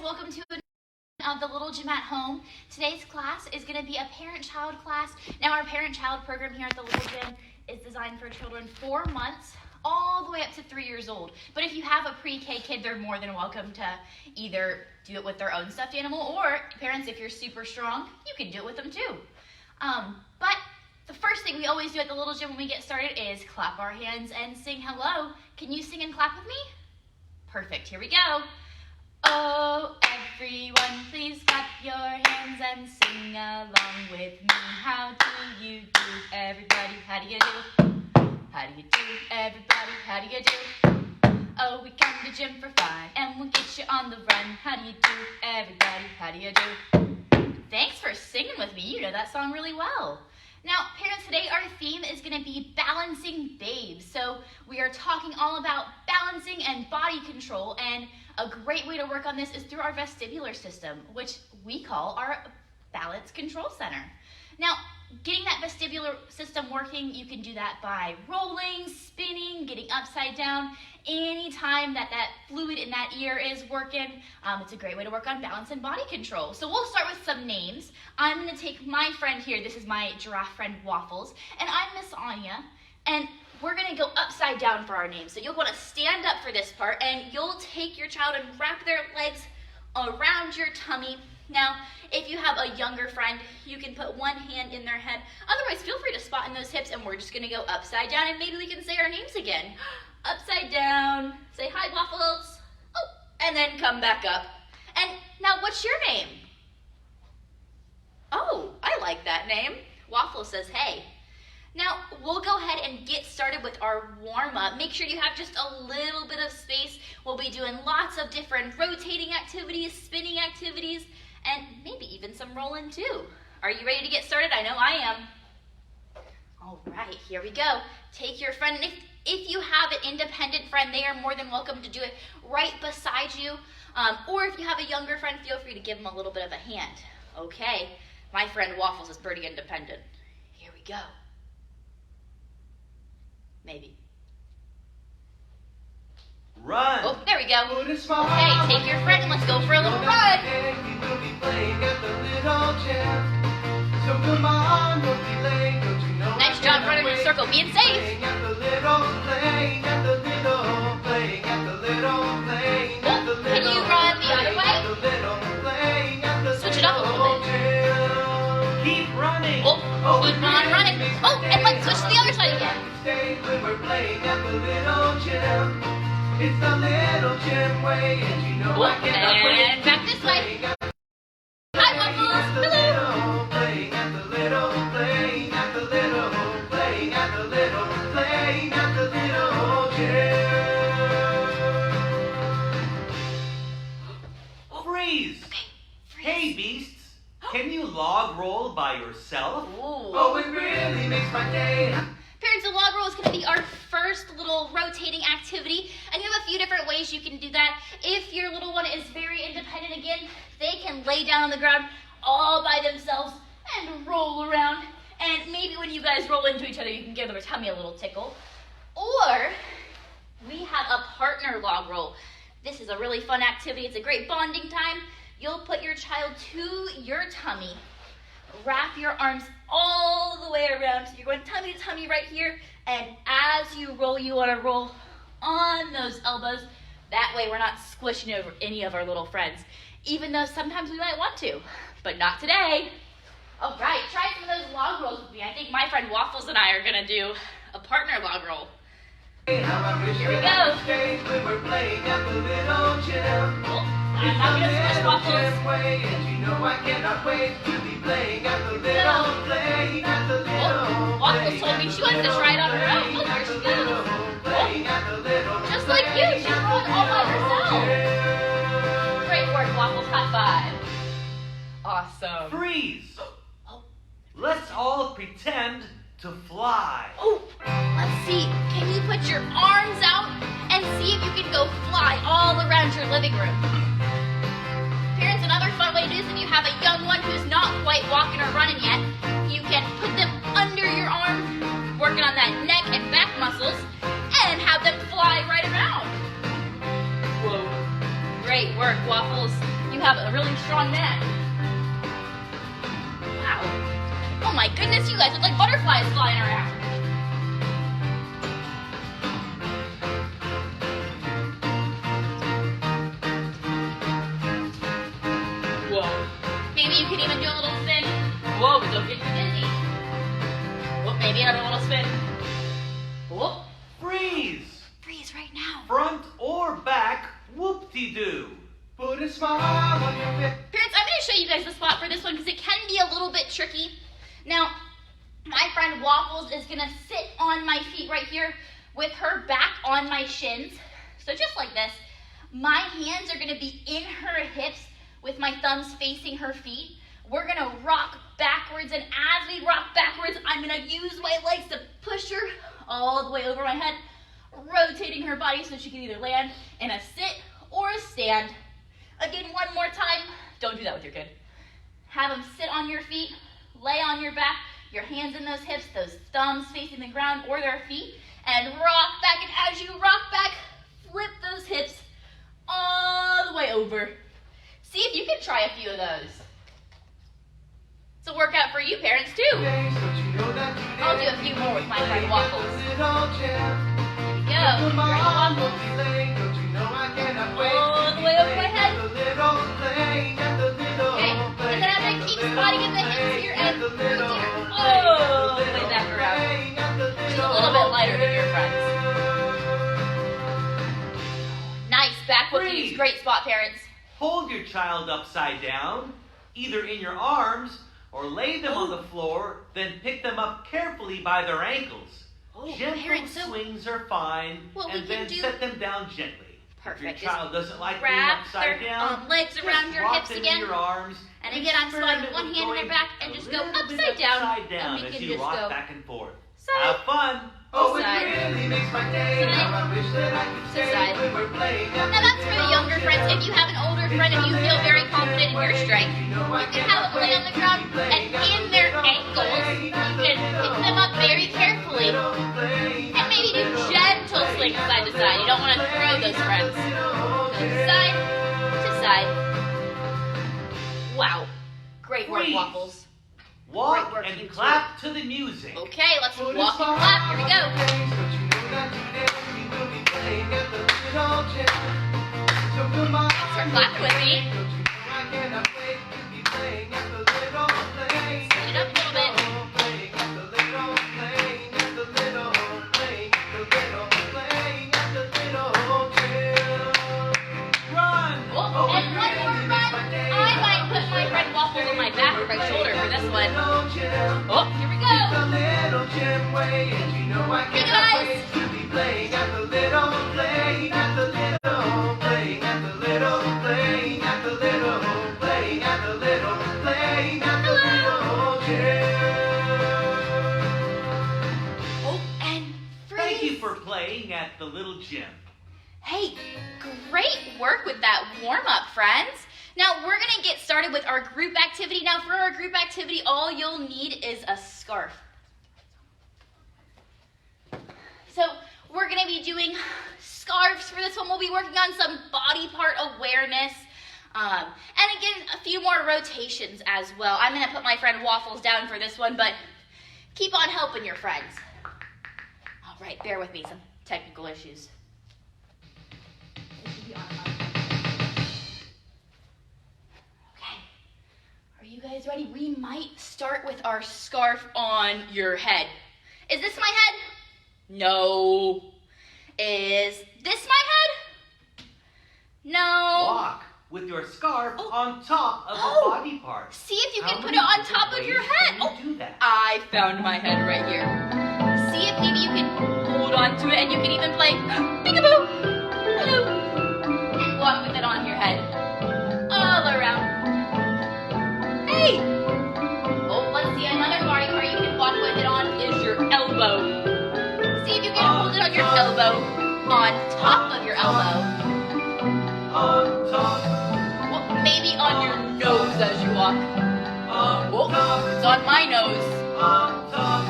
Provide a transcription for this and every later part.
welcome to the Little Gym at Home. Today's class is going to be a parent-child class. Now our parent-child program here at the Little Gym is designed for children 4 months all the way up to 3 years old. But if you have a pre-K kid, they're more than welcome to either do it with their own stuffed animal, or parents, if you're super strong, you can do it with them too. But the first thing we always do at the Little Gym when we get started is clap our hands and sing hello. Can you sing and clap with me? Perfect, here we go. Oh, everyone, please clap your hands and sing along with me. How do you do, everybody? How do you do? How do you do, everybody? How do you do? Oh, we come to gym for fun, and we'll get you on the run. How do you do, everybody? How do you do? Thanks for singing with me. You know that song really well. Now, parents, today our theme is going to be balancing babes. So we are talking all about balancing and body control, and a great way to work on this is through our vestibular system, which we call our balance control center. Now, getting that vestibular system working, you can do that by rolling, spinning, getting upside down. Anytime that fluid in that ear is working, it's a great way to work on balance and body control. So we'll start with some names. I'm going to take my friend here. This is my giraffe friend, Waffles, and I'm Miss Anja, and we're going to go upside down for our names. So you'll want to stand up for this part, and you'll take your child and wrap their legs around your tummy. Now, if you have a younger friend, you can put one hand in their head. Otherwise, feel free to spot in those hips, and we're just going to go upside down, and maybe we can say our names again. Upside down, say hi, Waffles, oh, and then come back up. And now, what's your name? Oh, I like that name. Waffles says hey. Now, we'll go ahead and get started with our warm-up. Make sure you have just a little bit of space. We'll be doing lots of different rotating activities, spinning activities, and maybe even some rolling too. Are you ready to get started? I know I am. All right, here we go. Take your friend, and if you have an independent friend, they are more than welcome to do it right beside you. Or if you have a younger friend, feel free to give them a little bit of a hand. Okay, my friend Waffles is pretty independent. Here we go. Maybe. Run! Oh, there we go. Okay, take your friend and let's go for a little run. Nice job running in a circle, being safe. Oh, can you run the other way? Switch it up a little bit. Keep running. Oh, keep on running. Oh, and let's switch to the other side again. We're playing at the little gym. It's the little gym way, and you know I cannot wait. And back this way. Hi, Waffles. Hello. Playing at the little, playing at the little, playing at the little, playing at the little gym. Freeze! Okay, freeze. Hey, beasts. Can you log roll by yourself? Ooh. Oh, it really makes my day. Parents, the log roll is going to be our first little rotating activity, and you have a few different ways you can do that. If your little one is very independent, again, they can lay down on the ground all by themselves and roll around, and maybe when you guys roll into each other, you can give their tummy a little tickle. Or we have a partner log roll. This is a really fun activity. It's a great bonding time. You'll put your child to your tummy, wrap your arms all the way around. So you're going tummy to tummy right here. And as you roll, you want to roll on those elbows. That way we're not squishing over any of our little friends, even though sometimes we might want to, but not today. All right, try some of those log rolls with me. I think my friend Waffles and I are going to do a partner log roll. Here we go. We're playing at the little gym. Cool. I'm not going to squish Waffles. And you know I cannot wait to be playing at the little, playing at the little. Oh, Waffles told me she wants to try it on her own. Look, there she goes. Oh, just like you, she's rolling all by herself. Great work, Waffles. High five. Awesome. Freeze! Let's all pretend to fly. Oh, let's see. Can you put your arms out and see if you can go fly all around your living room? Parents, another fun way to do this, if you have a young one who's not quite walking or running yet, you can put them under your arm, working on that neck and back muscles, and have them fly right around. Whoa. Great work, Waffles. You have a really strong neck. Wow. Oh my goodness, you guys look like butterflies flying around. Whoa. Maybe you can even do a little spin. Whoa, but don't get too dizzy. Whoop, maybe another little spin. Whoop. Freeze! Freeze right now. Front or back, whoop-de-doo. Put a smile on your face. Parents, I'm going to show you guys the spot for this one because it can be a little bit tricky. Now, my friend Waffles is going to sit on my feet right here with her back on my shins. So just like this. My hands are going to be in her hips with my thumbs facing her feet. We're going to rock backwards, and as we rock backwards, I'm going to use my legs to push her all the way over my head, rotating her body so she can either land in a sit or a stand. Again, one more time. Don't do that with your kid. Have them sit on your feet, lay on your back, your hands in those hips, those thumbs facing the ground or their feet, and rock back. And as you rock back, flip those hips all the way over. See if you can try a few of those. It's a workout for you parents too. I'll do a few more with my friend Waffles. Here we go. Friend Waffles. All the way over my head. Okay. And then I'm going to keep spotting in the hips here and all the way back around. She's a little bit lighter than your friends. Nice. Back whoop-de-doos. Great spot, parents. Hold your child upside down, either in your arms or lay them on the floor, then pick them up carefully by their ankles. Gentle parents, so swings are fine, and then set them down gently. Perfect. If your child doesn't like being Wrap upside their down, legs around your rock hips them again. in your arms. And again, I'm sliding with one hand in their back and just go upside down, and we as can you just rock go back and forth. side, Have fun. Oh, it really makes my day. How I wish that I could stay when we're playing. Now that's for the younger friends. If you have an older friend and you feel very confident in your strength, you can have them lay on the ground and in their ankles, you can pick them up very carefully and maybe do gentle swings side to side. You don't want to throw those friends. Go side to side. Wow. Great work, Waffles. Walk Great work, and you clap to the music. Okay, let's walk and clap. Here we go. Start clapping with me. Speed it up a little bit. Run! Oh, and one more run. I might put my friend Waffles on my back or my shoulder for this one. Oh, here we go. Hey guys. Oh, and freeze. Thank you for playing at the little gym. Hey, great work with that warm-up, friends. Now, we're going to get started with our group activity. Now, for our group activity, all you'll need is a scarf. So, we're going to be doing scarves for this one. We'll be working on some body part awareness. And again, a few more rotations as well. I'm going to put my friend Waffles down for this one, but keep on helping your friends. All right, bear with me, some technical issues. Okay, are you guys ready? We might start with our scarf on your head. Is this my head? No. Is this my head? No. Walk with your scarf on top of a body part. See if you can put it on top of your head. Oh, do that. I found my head right here. See if maybe you can hold on to it and you can even play peekaboo, hello, and walk with it on your head. All around. Hey! Oh, let's see, another body part you can walk with it on is your elbow. See if you can hold it on your elbow, on top of your elbow. On top. Well, maybe on your nose as you walk. On top. It's on my nose. On top.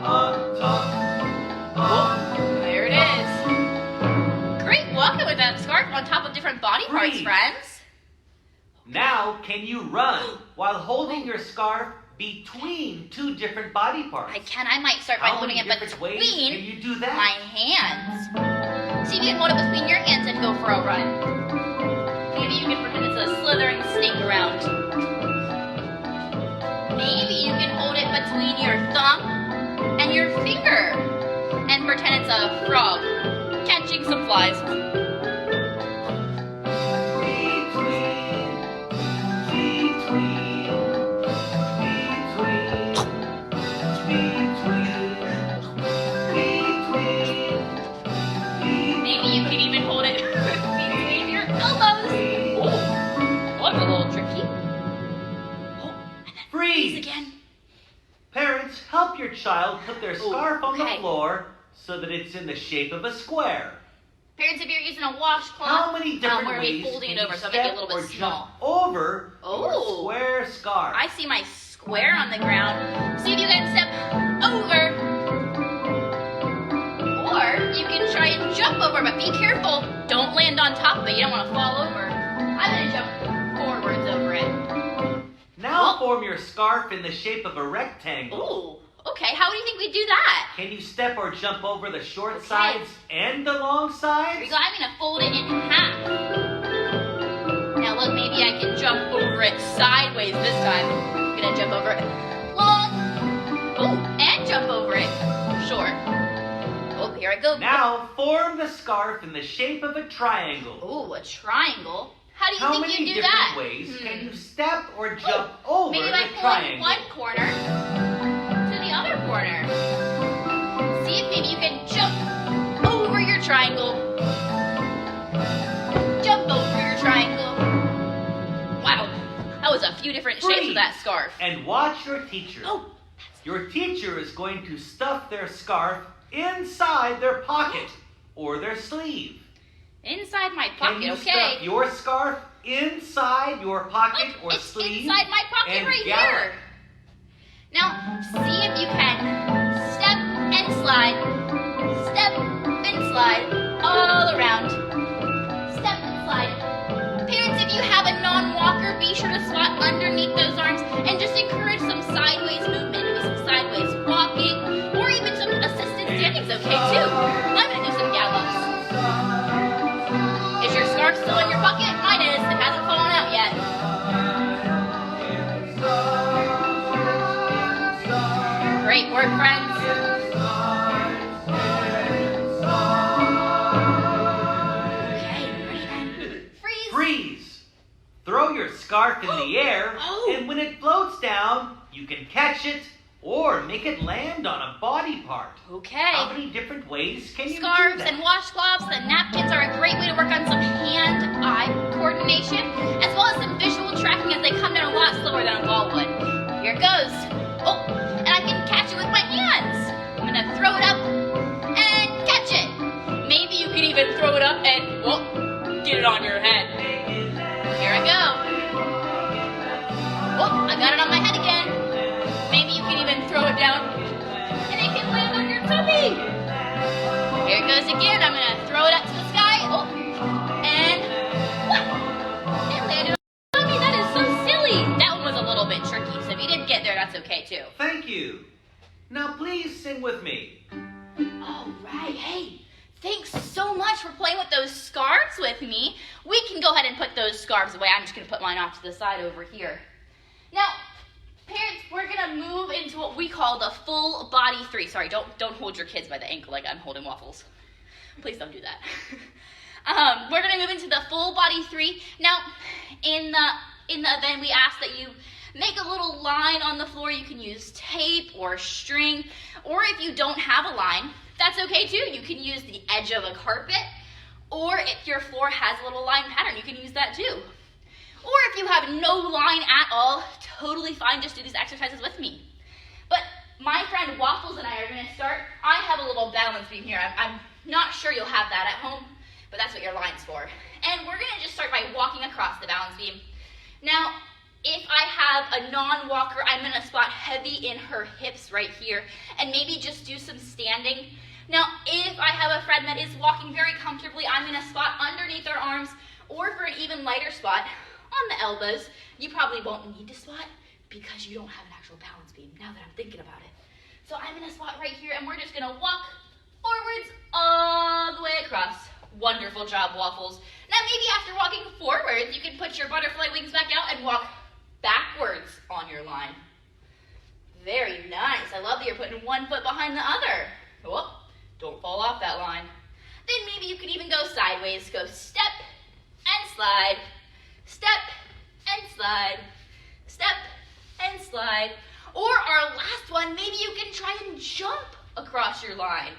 On top. On There it is. Great walking with that scarf on top of different body parts, Freeze. friends. Now, can you run while holding your scarf between two different body parts? I can. I might start by holding it ways between can you do that? my hands. See if you can hold it between your hands and go for a run. Maybe you can pretend it's a slithering snake around. Maybe you can hold it between your thumb and your finger and pretend it's a frog catching some flies. Maybe you can even hold it between your elbows. Oh, that's a little tricky. Oh, and then freeze again. Parents, help your child put their scarf on the okay. floor so that it's in the shape of a square. Parents, if you're using a washcloth, How many different we're going to ways be folding can it over you so I'll make it a step little or bit jump small. over Oh. your square scarf? I see my square on the ground. See if you can step over. Or you can try and jump over, but be careful. Don't land on top of it. You don't want to fall over. I'm going to jump forwards over it. Now form your scarf in the shape of a rectangle. Ooh, okay. How do you think we do that? Can you step or jump over the short Okay. sides and the long Here sides? we go. I'm going to fold it in half. Now look, maybe I can jump over it sideways this time. I'm going to jump over it long. Oh, and jump over it short. Oh, here I go. Now form the scarf in the shape of a triangle. Oh, a triangle. How do you How think many you do different that? ways can you step or jump over Maybe the by pulling triangle? one corner to the other corner. See if maybe you can jump over your triangle. Jump over your triangle. Wow, that was a few different shapes of that scarf. And watch your teacher. Oh, Your teacher is going to stuff their scarf inside their pocket or their sleeve. inside my Can pocket, you okay. stuff your scarf inside your pocket Look, or it's sleeve? inside my pocket and right gallop? here. Now, see if you can step and slide all around. Step and slide. Parents, if you have a non-walker, be sure to squat underneath those arms and just encourage some sideways movement, maybe some sideways walking, or even some assisted standing's okay too. I'm gonna do some gallops. Is your scarf still in your pocket? Mine is. It hasn't fallen out yet. Great work, friends. Okay, ready then. Freeze. Freeze! Throw your scarf in the air, Oh. and when it floats down, you can catch it or make it land on a body part. Okay. How many different ways can you do Scarves that? and washcloths and napkins are a great way to work on some hand-eye coordination, as well as some visual tracking as they come down a lot slower than a ball would. Here it goes. Oh, and I can catch it with my hands. I'm gonna throw it up and catch it. Maybe you can even throw it up and, well, get it on your head. Here I go. Oh, I got it on my head again. Maybe you can even throw it down and it can land on your tummy. Here it goes again. I'm going to throw it up to the sky. Oh, and what? It landed on my tummy. That is so silly. That one was a little bit tricky, so if you didn't get there, that's okay too. Thank you. Now please sing with me. All right. Hey, thanks so much for playing with those scarves with me. We can go ahead and put those scarves away. I'm just going to put mine off to the side over here. Now, parents, we're going to move into what we call the full body 3. Sorry, don't hold your kids by the ankle like I'm holding Waffles. Please don't do that. We're going to move into the full body 3. Now, in the event, we ask that you make a little line on the floor. You can use tape or string, or if you don't have a line, that's okay too. You can use the edge of a carpet, or if your floor has a little line pattern, you can use that too. Or if you have no line at all, totally fine, just do these exercises with me. But my friend Waffles and I are going to start. I have a little balance beam here. I'm not sure you'll have that at home, but that's what your line's for. And we're going to just start by walking across the balance beam. Now, if I have a non-walker, I'm going to spot heavy in her hips right here and maybe just do some standing. Now, if I have a friend that is walking very comfortably, I'm going to spot underneath their arms, or for an even lighter spot, on the elbows. You probably won't need to squat because you don't have an actual balance beam, now that I'm thinking about it. So I'm gonna squat right here, and we're just gonna walk forwards all the way across. Wonderful job, Waffles. Now maybe after walking forwards, you can put your butterfly wings back out and walk backwards on your line. Very nice. I love that you're putting one foot behind the other. Whoop, don't fall off that line. Then maybe you could even go sideways. Go step and slide, step and slide, step and slide. Or our last one, maybe you can try and jump across your line.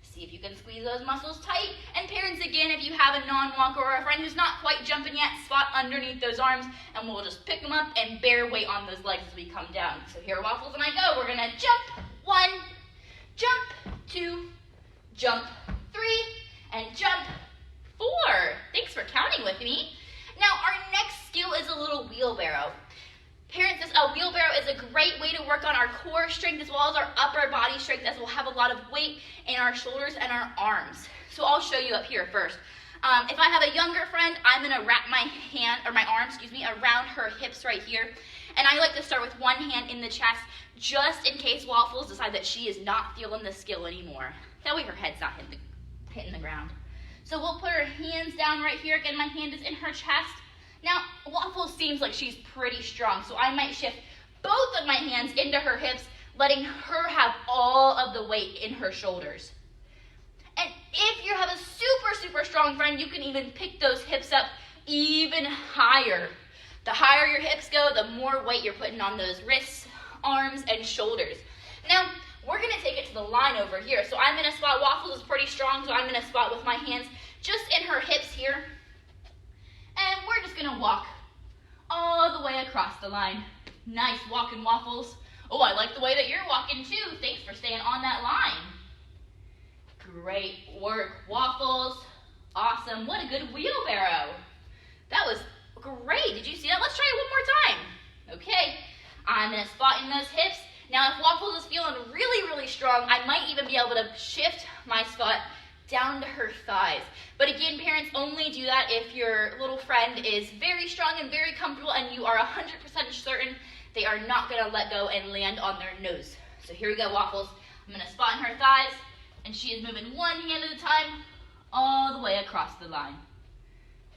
See if you can squeeze those muscles tight. And parents, again, if you have a non-walker or a friend who's not quite jumping yet, spot underneath those arms, and we'll just pick them up and bear weight on those legs as we come down. So here, Waffles and I go. We're gonna jump 1, jump 2, jump 3, and jump 4. Thanks for counting with me. Now, our next skill is a little wheelbarrow. Parents, a wheelbarrow is a great way to work on our core strength as well as our upper body strength, as we'll have a lot of weight in our shoulders and our arms. So I'll show you up here first. If I have a younger friend, I'm gonna wrap my arm, around her hips right here. And I like to start with one hand in the chest, just in case Waffles decide that she is not feeling the skill anymore. That way her head's not hitting the ground. So we'll put her hands down right here. Again, my hand is in her chest. Now, Waffles seems like she's pretty strong, so I might shift both of my hands into her hips, letting her have all of the weight in her shoulders. And if you have a super, super strong friend, you can even pick those hips up even higher. The higher your hips go, the more weight you're putting on those wrists, arms, and shoulders. Now, we're going to take it to the line over here. So I'm going to squat. Waffles is pretty strong, so I'm going to squat with my hands just in her hips here. And we're just gonna walk all the way across the line. Nice walking, Waffles. Oh, I like the way that you're walking too. Thanks for staying on that line. Great work, Waffles. Awesome. What a good wheelbarrow. That was great. Did you see that? Let's try it one more time. Okay. I'm gonna spot in those hips. Now, if Waffles is feeling really, really strong, I might even be able to shift my spot down to her thighs. But again, parents, only do that if your little friend is very strong and very comfortable and you are 100% certain they are not gonna let go and land on their nose. So here we go, Waffles. I'm gonna spot in her thighs, and she is moving one hand at a time all the way across the line.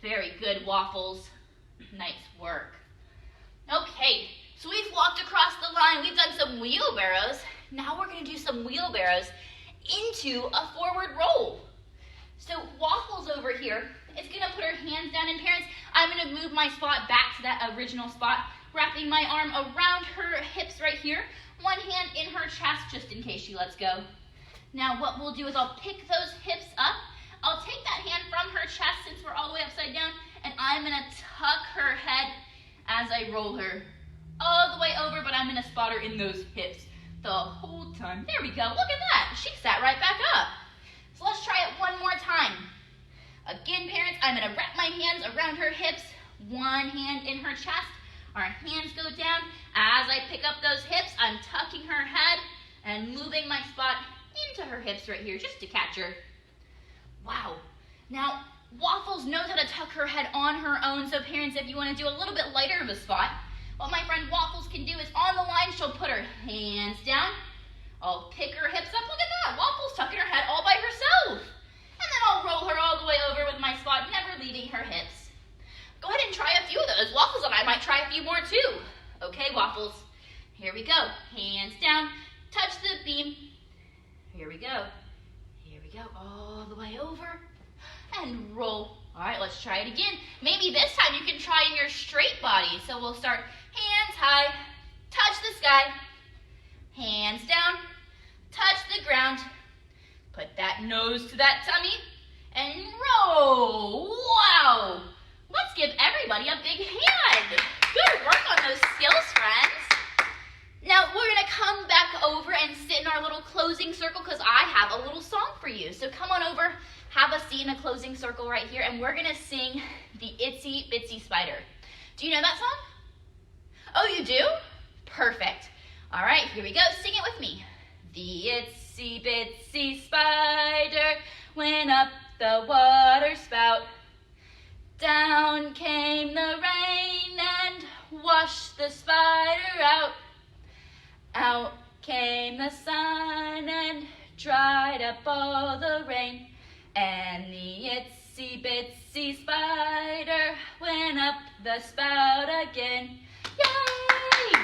Very good, Waffles. Nice work. Okay, so we've walked across the line. We've done some wheelbarrows. Now we're gonna do some wheelbarrows into a forward roll. So Waffles over here is gonna put her hands down, and parents, I'm gonna move my spot back to that original spot, wrapping my arm around her hips right here, one hand in her chest just in case she lets go. Now what we'll do is I'll pick those hips up. I'll take that hand from her chest since we're all the way upside down, and I'm gonna tuck her head as I roll her all the way over, but I'm gonna spot her in those hips the whole time. There we go. Look at that. She sat right back up. So let's try it one more time. Again, parents, I'm going to wrap my hands around her hips, one hand in her chest. Our hands go down. As I pick up those hips, I'm tucking her head and moving my spot into her hips right here just to catch her. Wow. Now, Waffles knows how to tuck her head on her own. So parents, if you want to do a little bit lighter of a spot, what my friend Waffles can do is on the line, she'll put her hands down. I'll pick her hips up. Look at that. Waffles tucking her head all by herself. And then I'll roll her all the way over with my spot, never leaving her hips. Go ahead and try a few of those. Waffles and I might try a few more too. Okay, Waffles. Here we go. Hands down. Touch the beam. Here we go. Here we go. All the way over. And roll. All right, let's try it again. Maybe this time you can try in your straight body. So we'll start hands high. Touch the sky. Hands down. Touch the ground. Put that nose to that tummy and roll. Wow. Let's give everybody a big hand. Good work on those skills, friends. Now we're gonna come back over and sit in our little closing circle because I have a little song for you. So come on over, have a seat in a closing circle right here, and we're gonna sing the Itsy Bitsy Spider. Do you know that song? Oh, you do? Perfect. All right, here we go. Sing it with me. The itsy bitsy spider went up the water spout, Down came the rain and washed the spider out. Out came the sun and dried up all the rain. And the itsy bitsy spider went up the spout again. Yay!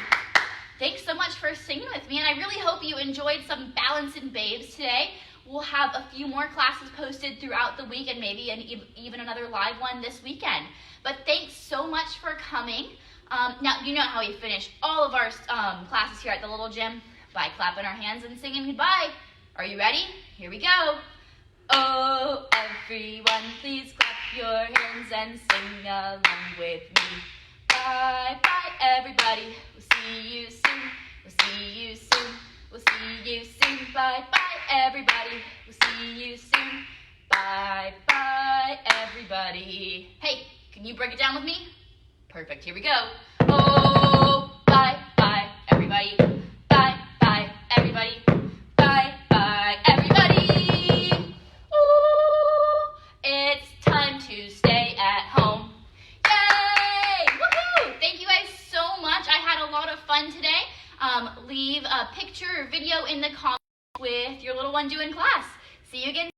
Thanks so much for singing with me, and I really hope you enjoyed some Balancing Babes today. We'll have a few more classes posted throughout the week and maybe even another live one this weekend. But thanks so much for coming. Now, you know how we finish all of our classes here at the little gym? By clapping our hands and singing goodbye. Are you ready? Here we go. Oh, everyone, please clap your hands and sing along with me. Bye, bye, everybody. We'll see you soon. We'll see you soon. We'll see you soon. Bye, bye, everybody. We'll see you soon. Bye, bye, everybody. Hey, can you break it down with me? Perfect. Here we go. Oh, bye, bye, everybody. Bye, bye, everybody. Bye, bye, everybody. Ooh, it's time to stay at home. Yay! Woohoo! Thank you guys so much. I had a lot of fun today. Leave a picture or video in the comments with your little one doing class. See you again.